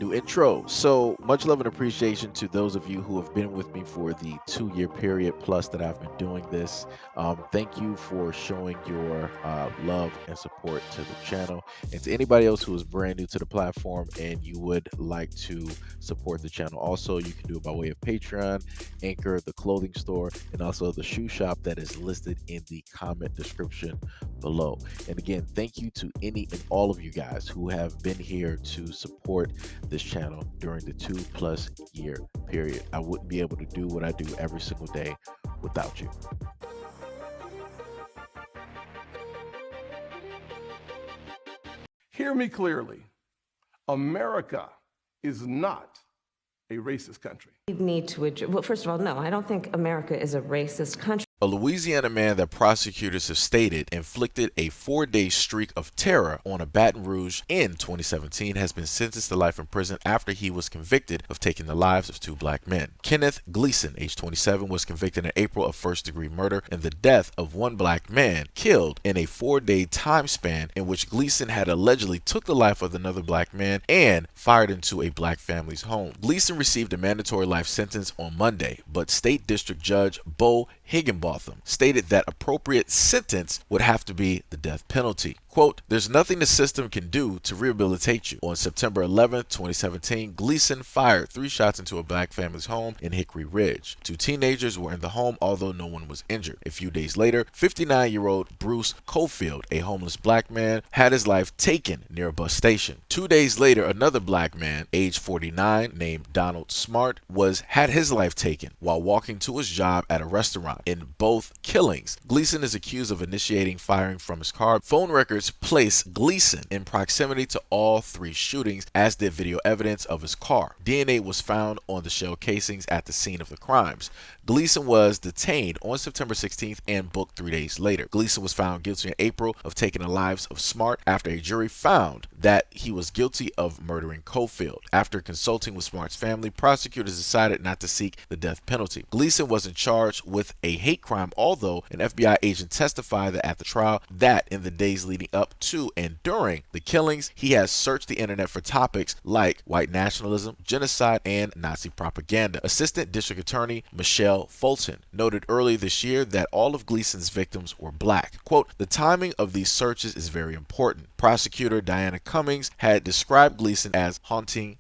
New intro. So much love and appreciation to those of you who have been with me for the 2 year period plus that I've been doing this. Thank you for showing your love and support to the channel. And to anybody else who is brand new to the platform and you would like to support the channel, also, you can do it by way of Patreon, Anchor, the clothing store, and also the shoe shop that is listed in the comment description below. And again, thank you to any and all of you guys who have been here to support this channel during the 2+ year period. I wouldn't be able to do what I do every single day without you. Hear me clearly. America is not a racist country. We need to address, well, first of all, no, I don't think America is a racist country. A Louisiana man that prosecutors have stated inflicted a 4-day streak of terror on a Baton Rouge in 2017 has been sentenced to life in prison after he was convicted of taking the lives of 2 black men. Kenneth Gleason, age 27, was convicted in April of first-degree murder and the death of 1 black man killed in a 4-day time span in which Gleason had allegedly took the life of another black man and fired into a black family's home. Gleason received a mandatory life sentence on Monday, but State District Judge Bo Higginbotham stated that appropriate sentence would have to be the death penalty. Quote, "There's nothing the system can do to rehabilitate you." On September 11th, 2017, Gleason fired 3 shots into a black family's home in Hickory Ridge. 2 teenagers were in the home, although no one was injured. A few days later, 59-year-old Bruce Cofield, a homeless black man, had his life taken near a bus station. 2 days later, another black man, age 49, named Donald Smart, had his life taken while walking to his job at a restaurant. In both killings, Gleason is accused of initiating firing from his car. Phone records place Gleason in proximity to all 3 shootings, as did video evidence of his car. DNA was found on the shell casings at the scene of the crimes. Gleason was detained on September 16th and booked 3 days later. Gleason was found guilty in April of taking the lives of Smart after a jury found that he was guilty of murdering Cofield. After consulting with Smart's family, prosecutors decided not to seek the death penalty. Gleason wasn't charged with a hate crime, although an FBI agent testified that at the trial that in the days leading up to and during the killings, he has searched the internet for topics like white nationalism, genocide, and Nazi propaganda. Assistant District Attorney Michelle Fulton noted earlier this year that all of Gleason's victims were black. Quote, "The timing of these searches is very important." Prosecutor Diana Cummings had described Gleason as hunting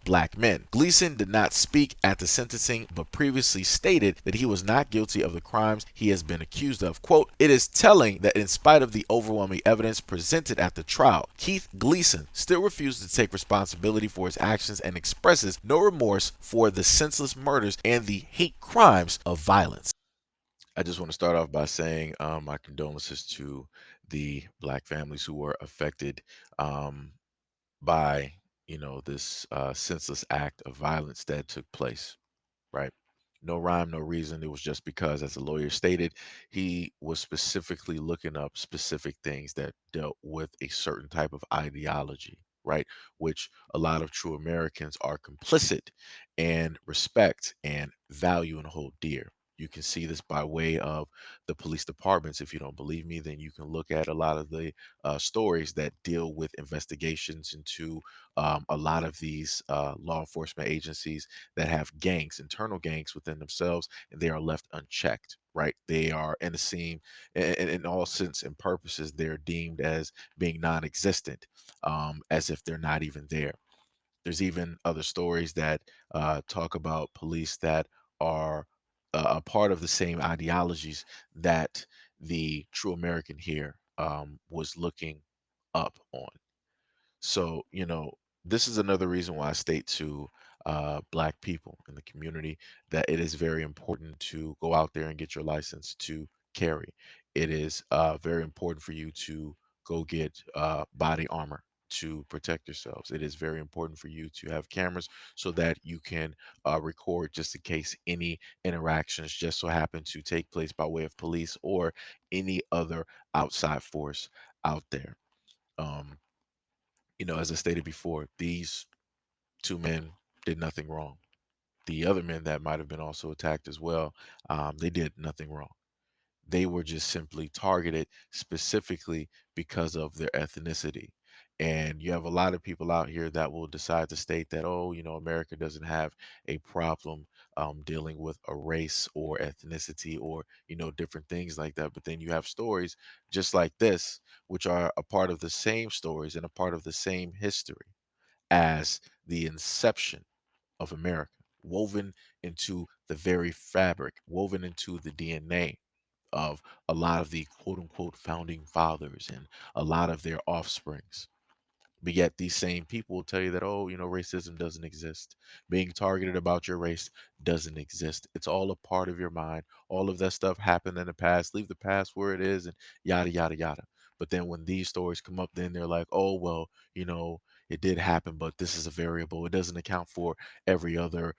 black men. Gleason did not speak at the sentencing, but previously stated that he was not guilty of the crimes he has been accused of. Quote, "It is telling that in spite of the overwhelming evidence presented at the trial, Keith Gleason still refuses to take responsibility for his actions and expresses no remorse for the senseless murders and the hate crimes of violence." I just want to start off by saying my condolences to the black families who were affected um, by, this senseless act of violence that took place, right? No rhyme, no reason. It was just because, as the lawyer stated, he was specifically looking up specific things that dealt with a certain type of ideology, right? Which a lot of true Americans are complicit and respect and value and hold dear. You can see this by way of the police departments. If you don't believe me, then you can look at a lot of the stories that deal with investigations into a lot of these law enforcement agencies that have gangs, internal gangs within themselves, and they are left unchecked, right? They are in the scene, in all sense and purposes, they're deemed as being non-existent, as if they're not even there. There's even other stories that talk about police that are a part of the same ideologies that the true American here was looking up on. So, this is another reason why I state to Black people in the community that it is very important to go out there and get your license to carry. It is very important for you to go get body armor to protect yourselves. It is very important for you to have cameras so that you can record just in case any interactions just so happen to take place by way of police or any other outside force out there. Um, as I stated before, these 2 men did nothing wrong. The other men that might have been also attacked as well, they did nothing wrong. They were just simply targeted specifically because of their ethnicity. And you have a lot of people out here that will decide to state that, oh, America doesn't have a problem dealing with a race or ethnicity or, different things like that. But then you have stories just like this, which are a part of the same stories and a part of the same history as the inception of America, woven into the very fabric, woven into the DNA of a lot of the quote unquote founding fathers and a lot of their offsprings. But yet these same people will tell you that, oh, racism doesn't exist. Being targeted about your race doesn't exist. It's all a part of your mind. All of that stuff happened in the past. Leave the past where it is and yada, yada, yada. But then when these stories come up, then they're like, oh, well, it did happen, but this is a variable. It doesn't account for every other,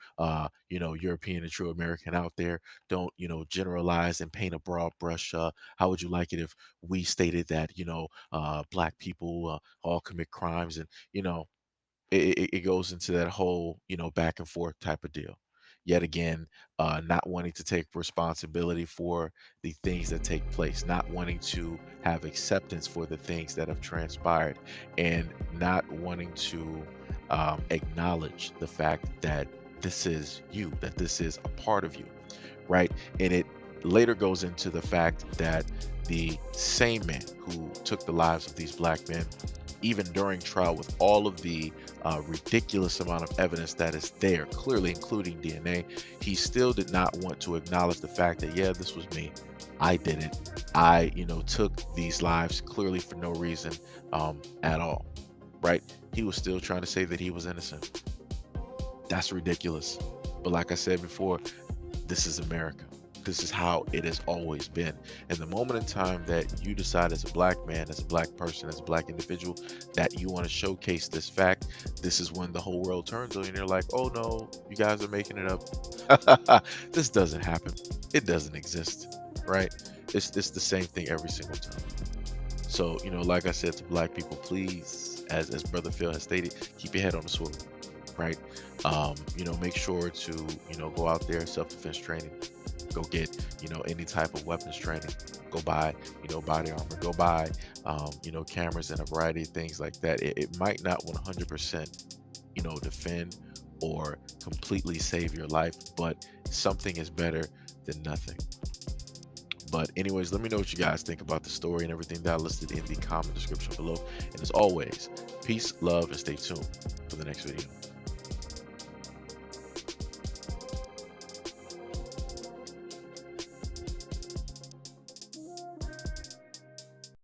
European and true American out there. Don't, generalize and paint a broad brush. How would you like it if we stated that, black people all commit crimes, and it goes into that whole back and forth type of deal. Yet again, not wanting to take responsibility for the things that take place, not wanting to have acceptance for the things that have transpired, and not wanting to acknowledge the fact that this is you, that this is a part of you, right? And it later goes into the fact that the same man who took the lives of these black men, even during trial with all of the ridiculous amount of evidence that is there, clearly including DNA, he still did not want to acknowledge the fact that, yeah, this was me. I did it. I, took these lives clearly for no reason at all, right? He was still trying to say that he was innocent. That's ridiculous. But like I said before, this is America. This is how it has always been. And the moment in time that you decide as a black man, as a black person, as a black individual, that you want to showcase this fact, this is when the whole world turns on you and you're like, oh no, you guys are making it up. This doesn't happen. It doesn't exist, right? It's the same thing every single time. So, like I said to black people, please, as Brother Phil has stated, keep your head on the swivel, right? Make sure to, go out there, self-defense training, go get, any type of weapons training, go buy, body armor, go buy, cameras and a variety of things like that. It might not 100%, defend or completely save your life, but something is better than nothing. But anyways, let me know what you guys think about the story and everything that I listed in the comment description below. And as always, peace, love, and stay tuned for the next video.